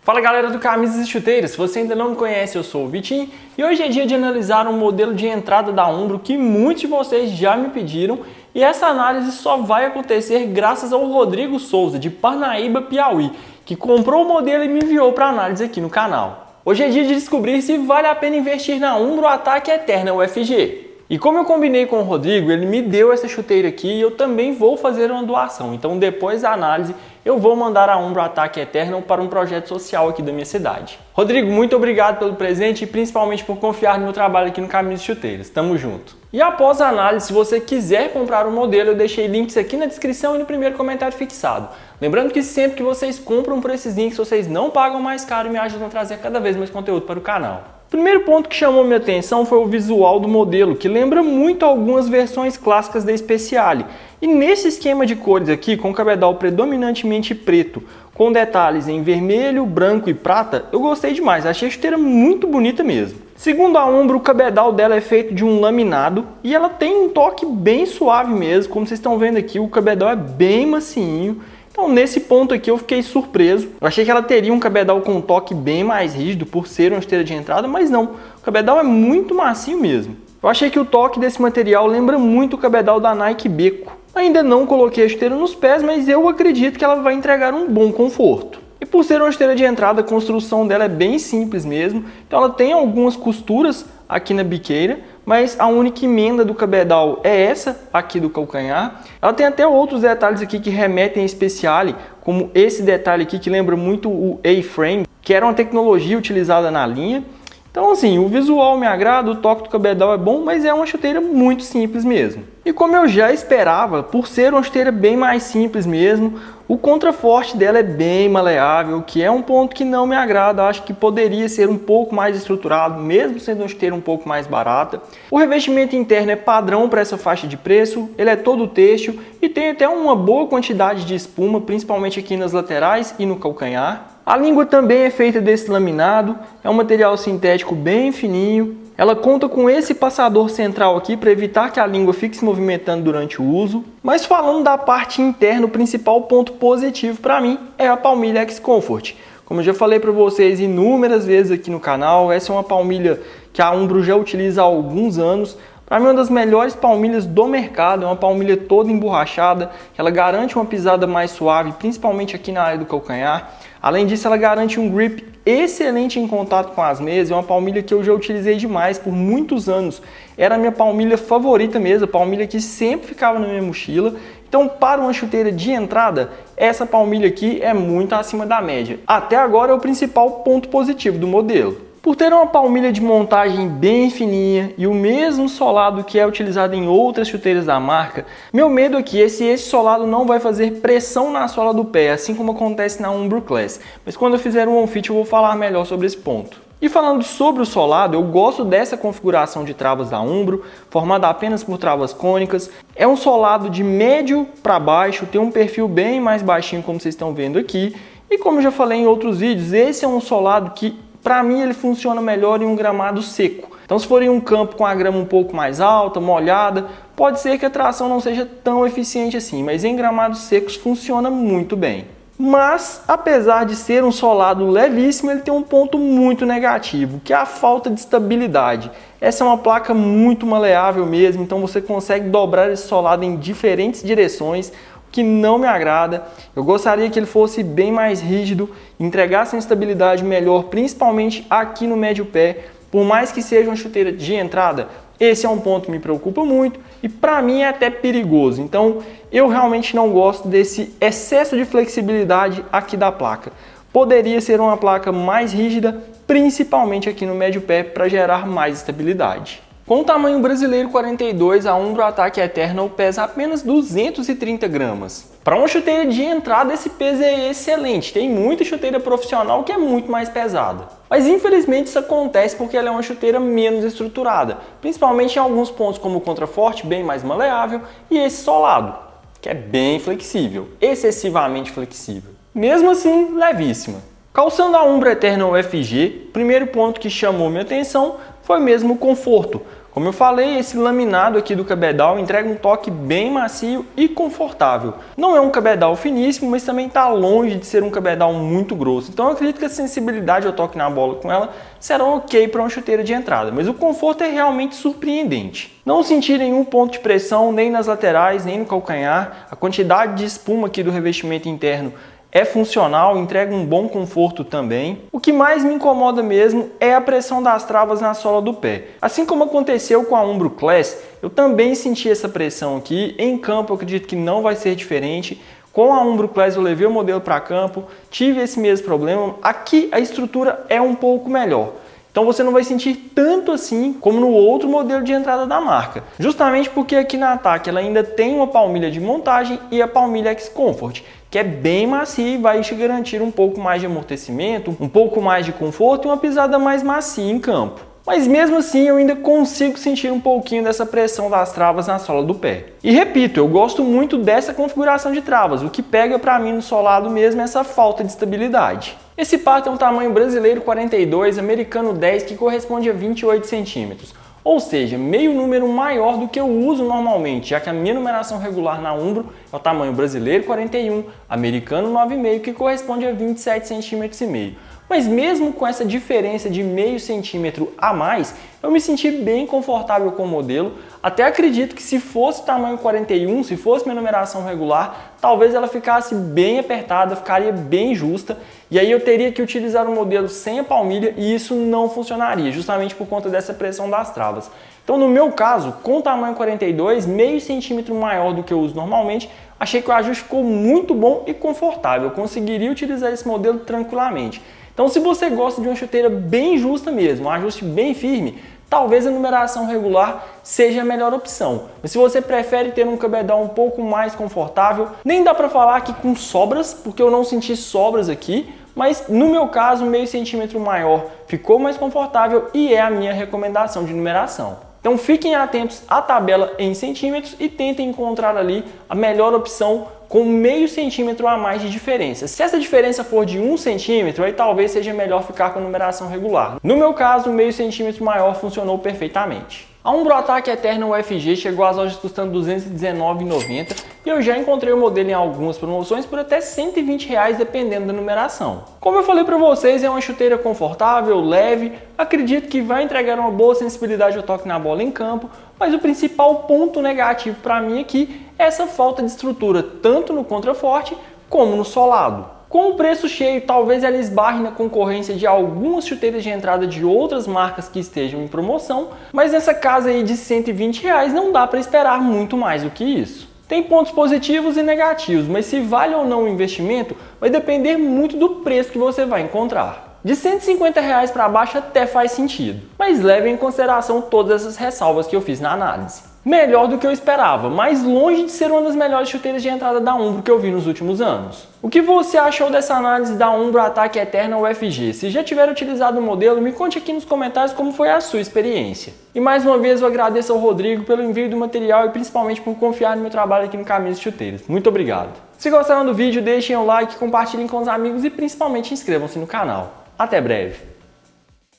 Fala galera do Camisas e Chuteiras, se você ainda não me conhece, eu sou o Vitinho e hoje é dia de analisar um modelo de entrada da Umbro que muitos de vocês já me pediram e essa análise só vai acontecer graças ao Rodrigo Souza, de Parnaíba, Piauí, que comprou o modelo e me enviou para análise aqui no canal. Hoje é dia de descobrir se vale a pena investir na Umbro Ataque Eterna UFG. E como eu combinei com o Rodrigo, ele me deu essa chuteira aqui e eu também vou fazer uma doação. Então depois da análise, eu vou mandar a Umbro Ataque Eterna para um projeto social aqui da minha cidade. Rodrigo, muito obrigado pelo presente e principalmente por confiar no meu trabalho aqui no Camisas e Chuteiras. Tamo junto. E após a análise, se você quiser comprar o modelo, eu deixei links aqui na descrição e no primeiro comentário fixado. Lembrando que sempre que vocês compram por esses links, vocês não pagam mais caro e me ajudam a trazer cada vez mais conteúdo para o canal. O primeiro ponto que chamou minha atenção foi o visual do modelo, que lembra muito algumas versões clássicas da Speciale. E nesse esquema de cores aqui, com o cabedal predominantemente preto, com detalhes em vermelho, branco e prata, eu gostei demais, achei a chuteira muito bonita mesmo. Segundo a Umbro, o cabedal dela é feito de um laminado e ela tem um toque bem suave mesmo, como vocês estão vendo aqui, o cabedal é bem macinho. Então nesse ponto aqui eu fiquei surpreso, eu achei que ela teria um cabedal com um toque bem mais rígido por ser uma esteira de entrada, mas não, o cabedal é muito macio mesmo. Eu achei que o toque desse material lembra muito o cabedal da Nike Beco. Ainda não coloquei a esteira nos pés, mas eu acredito que ela vai entregar um bom conforto. E por ser uma esteira de entrada, a construção dela é bem simples mesmo, então ela tem algumas costuras aqui na biqueira, mas a única emenda do cabedal é essa aqui do calcanhar. Ela tem até outros detalhes aqui que remetem a Speciale, como esse detalhe aqui que lembra muito o A-Frame, que era uma tecnologia utilizada na linha. Então assim, o visual me agrada, o toque do cabedal é bom, mas é uma chuteira muito simples mesmo. E como eu já esperava, por ser uma chuteira bem mais simples mesmo, o contraforte dela é bem maleável, que é um ponto que não me agrada, acho que poderia ser um pouco mais estruturado, mesmo sendo uma chuteira um pouco mais barata. O revestimento interno é padrão para essa faixa de preço, ele é todo têxtil e tem até uma boa quantidade de espuma, principalmente aqui nas laterais e no calcanhar. A língua também é feita desse laminado, é um material sintético bem fininho. Ela conta com esse passador central aqui para evitar que a língua fique se movimentando durante o uso. Mas falando da parte interna, o principal ponto positivo para mim é a palmilha X-Comfort. Como eu já falei para vocês inúmeras vezes aqui no canal, essa é uma palmilha que a Umbro já utiliza há alguns anos. Para mim, uma das melhores palmilhas do mercado, é uma palmilha toda emborrachada, que ela garante uma pisada mais suave, principalmente aqui na área do calcanhar. Além disso, ela garante um grip excelente em contato com as meias, é uma palmilha que eu já utilizei demais por muitos anos. Era a minha palmilha favorita mesmo, a palmilha que sempre ficava na minha mochila. Então, para uma chuteira de entrada, essa palmilha aqui é muito acima da média. Até agora é o principal ponto positivo do modelo. Por ter uma palmilha de montagem bem fininha e o mesmo solado que é utilizado em outras chuteiras da marca, meu medo aqui é se esse solado não vai fazer pressão na sola do pé, assim como acontece na Umbro Class. Mas quando eu fizer um on-fit eu vou falar melhor sobre esse ponto. E falando sobre o solado, eu gosto dessa configuração de travas da Umbro, formada apenas por travas cônicas. É um solado de médio para baixo, tem um perfil bem mais baixinho como vocês estão vendo aqui. E como eu já falei em outros vídeos, esse é um solado que para mim ele funciona melhor em um gramado seco. Então se for em um campo com a grama um pouco mais alta, molhada, pode ser que a tração não seja tão eficiente assim, mas em gramados secos funciona muito bem. Mas, apesar de ser um solado levíssimo, ele tem um ponto muito negativo, que é a falta de estabilidade. Essa é uma placa muito maleável mesmo, então você consegue dobrar esse solado em diferentes direções, que não me agrada. Eu gostaria que ele fosse bem mais rígido, entregasse uma estabilidade melhor, principalmente aqui no médio pé. Por mais que seja uma chuteira de entrada, esse é um ponto que me preocupa muito e para mim é até perigoso. Então eu realmente não gosto desse excesso de flexibilidade aqui da placa. Poderia ser uma placa mais rígida, principalmente aqui no médio pé, para gerar mais estabilidade. Com o tamanho brasileiro 42, a Umbro Ataque Eterna pesa apenas 230 gramas. Para uma chuteira de entrada, esse peso é excelente. Tem muita chuteira profissional que é muito mais pesada. Mas infelizmente isso acontece porque ela é uma chuteira menos estruturada, principalmente em alguns pontos como o contraforte, bem mais maleável, e esse solado, que é bem flexível, excessivamente flexível. Mesmo assim, levíssima. Calçando a Umbro Eterna UFG, o primeiro ponto que chamou minha atenção foi mesmo o conforto. Como eu falei, esse laminado aqui do cabedal entrega um toque bem macio e confortável. Não é um cabedal finíssimo, mas também está longe de ser um cabedal muito grosso. Então eu acredito que a sensibilidade ao toque na bola com ela será ok para uma chuteira de entrada, mas o conforto é realmente surpreendente. Não senti nenhum ponto de pressão nem nas laterais, nem no calcanhar. A quantidade de espuma aqui do revestimento interno é funcional, entrega um bom conforto também. O que mais me incomoda mesmo é a pressão das travas na sola do pé. Assim como aconteceu com a Umbro Class, eu também senti essa pressão aqui. Em campo eu acredito que não vai ser diferente. Com a Umbro Class eu levei o modelo para campo, tive esse mesmo problema. Aqui a estrutura é um pouco melhor. Então você não vai sentir tanto assim como no outro modelo de entrada da marca. Justamente porque aqui na Attack ela ainda tem uma palmilha de montagem e a palmilha X-Comfort, que é bem macia e vai te garantir um pouco mais de amortecimento, um pouco mais de conforto e uma pisada mais macia em campo. Mas mesmo assim eu ainda consigo sentir um pouquinho dessa pressão das travas na sola do pé. E repito, eu gosto muito dessa configuração de travas, o que pega para mim no solado mesmo é essa falta de estabilidade. Esse par tem um tamanho brasileiro 42, americano 10, que corresponde a 28 centímetros. Ou seja, meio número maior do que eu uso normalmente, já que a minha numeração regular na Umbro é o tamanho brasileiro 41, americano 9,5, que corresponde a 27 centímetros e meio. Mas mesmo com essa diferença de meio centímetro a mais, eu me senti bem confortável com o modelo. Até acredito que se fosse tamanho 41, se fosse minha numeração regular, talvez ela ficasse bem apertada, ficaria bem justa. E aí eu teria que utilizar o modelo sem a palmilha e isso não funcionaria, justamente por conta dessa pressão das travas. Então no meu caso, com o tamanho 42, meio centímetro maior do que eu uso normalmente, achei que o ajuste ficou muito bom e confortável. Eu conseguiria utilizar esse modelo tranquilamente. Então se você gosta de uma chuteira bem justa mesmo, um ajuste bem firme, talvez a numeração regular seja a melhor opção. Mas se você prefere ter um cabedal um pouco mais confortável, nem dá para falar aqui com sobras, porque eu não senti sobras aqui, mas no meu caso, meio centímetro maior ficou mais confortável e é a minha recomendação de numeração. Então fiquem atentos à tabela em centímetros e tentem encontrar ali a melhor opção com meio centímetro a mais de diferença. Se essa diferença for de 1 centímetro, aí talvez seja melhor ficar com a numeração regular. No meu caso, meio centímetro maior funcionou perfeitamente. A Umbro Attack Eterna UFG chegou às lojas custando R$ 219,90 e eu já encontrei o modelo em algumas promoções por até R$ 120 dependendo da numeração. Como eu falei para vocês, é uma chuteira confortável, leve, acredito que vai entregar uma boa sensibilidade ao toque na bola em campo, mas o principal ponto negativo para mim aqui é essa falta de estrutura, tanto no contraforte como no solado. Com o preço cheio, talvez ela esbarre na concorrência de algumas chuteiras de entrada de outras marcas que estejam em promoção, mas nessa casa aí de R$ 120 não dá para esperar muito mais do que isso. Tem pontos positivos e negativos, mas se vale ou não o investimento vai depender muito do preço que você vai encontrar. De R$ 150 para baixo até faz sentido, mas leve em consideração todas essas ressalvas que eu fiz na análise. Melhor do que eu esperava, mas longe de ser uma das melhores chuteiras de entrada da Umbro que eu vi nos últimos anos. O que você achou dessa análise da Umbro Attack Eterna UFG? Se já tiver utilizado o modelo, me conte aqui nos comentários como foi a sua experiência. E mais uma vez eu agradeço ao Rodrigo pelo envio do material e principalmente por confiar no meu trabalho aqui no Caminhos de Chuteiras. Muito obrigado. Se gostaram do vídeo, deixem o like, compartilhem com os amigos e principalmente inscrevam-se no canal. Até breve!